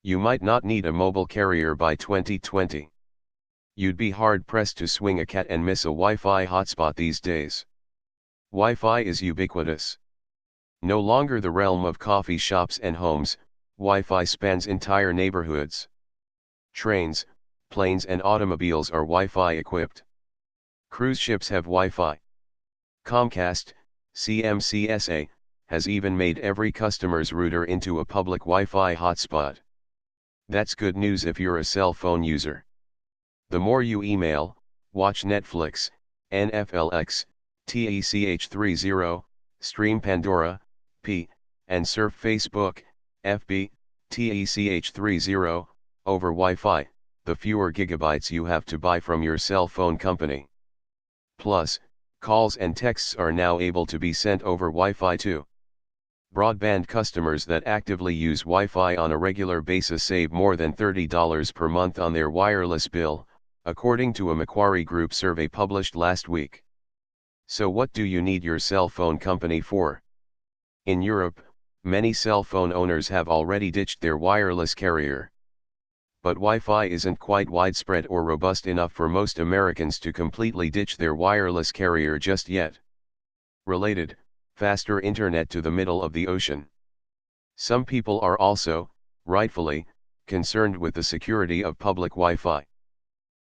You might not need a mobile carrier by 2020. You'd be hard-pressed to swing a cat and miss a Wi-Fi hotspot these days. Wi-Fi is ubiquitous. No longer the realm of coffee shops and homes, Wi-Fi spans entire neighborhoods. Trains, planes and automobiles are Wi-Fi equipped. Cruise ships have Wi-Fi. Comcast, CMCSA, has even made every customer's router into a public Wi-Fi hotspot. That's good news if you're a cell phone user. The more you email, watch Netflix, NFLX, TECH30, stream Pandora, P, and surf Facebook, FB, TECH30, over Wi-Fi, the fewer gigabytes you have to buy from your cell phone company. Plus, calls and texts are now able to be sent over Wi-Fi too. Broadband customers that actively use Wi-Fi on a regular basis save more than $30 per month on their wireless bill, according to a Macquarie Group survey published last week. So what do you need your cell phone company for? In Europe, many cell phone owners have already ditched their wireless carrier. But Wi-Fi isn't quite widespread or robust enough for most Americans to completely ditch their wireless carrier just yet. Related, faster internet to the middle of the ocean. Some people are also, rightfully, concerned with the security of public Wi-Fi.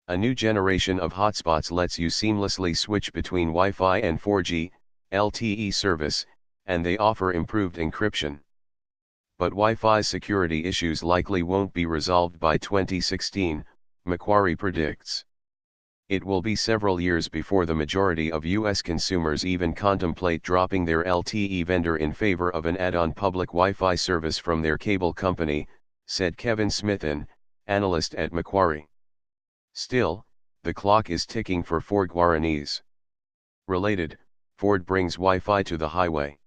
A new generation of hotspots lets you seamlessly switch between Wi-Fi and 4G, LTE service, and they offer improved encryption. But Wi-Fi's security issues likely won't be resolved by 2016, Macquarie predicts. It will be several years before the majority of US consumers even contemplate dropping their LTE vendor in favor of an add-on public Wi-Fi service from their cable company, said Kevin Smithen, analyst at Macquarie. Still, the clock is ticking for Ford Guaranese. Related, Ford brings Wi-Fi to the highway.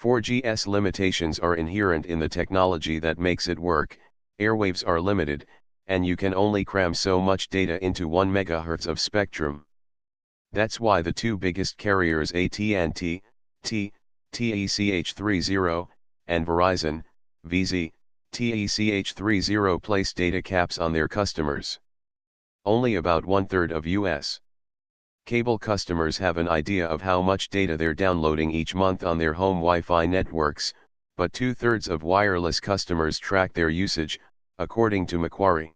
4G's limitations are inherent in the technology that makes it work, airwaves are limited, and you can only cram so much data into 1 MHz of spectrum. That's why the two biggest carriers AT&T, TECH30, and Verizon, VZ, TECH30 place data caps on their customers. Only about 1/3 of US cable customers have an idea of how much data they're downloading each month on their home Wi-Fi networks, but 2/3 of wireless customers track their usage, according to Macquarie.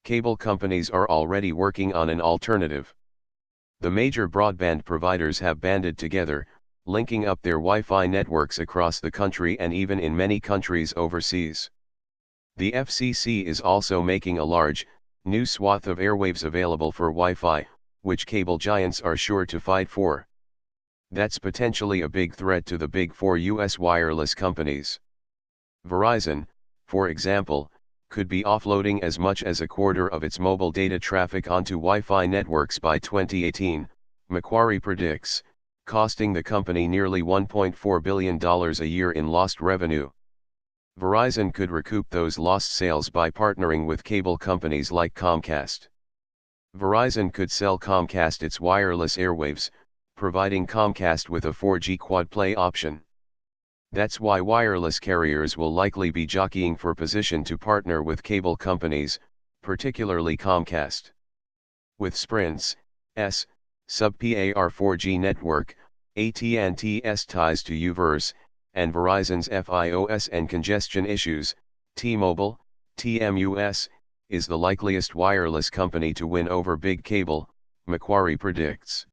Cable companies are already working on an alternative. The major broadband providers have banded together, linking up their Wi-Fi networks across the country and even in many countries overseas. The FCC is also making a large, new swath of airwaves available for Wi-Fi, which cable giants are sure to fight for. That's potentially a big threat to the big four US wireless companies. Verizon, for example, could be offloading as much as a quarter of its mobile data traffic onto Wi-Fi networks by 2018, Macquarie predicts, costing the company nearly $1.4 billion a year in lost revenue. Verizon could recoup those lost sales by partnering with cable companies like Comcast. Verizon could sell Comcast its wireless airwaves, providing Comcast with a 4G quad-play option. That's why wireless carriers will likely be jockeying for position to partner with cable companies, particularly Comcast. With Sprint's sub-PAR 4G network, AT&T's ties to UVerse, and Verizon's FiOS and congestion issues, T-Mobile, TMUS, is the likeliest wireless company to win over big cable, Macquarie predicts.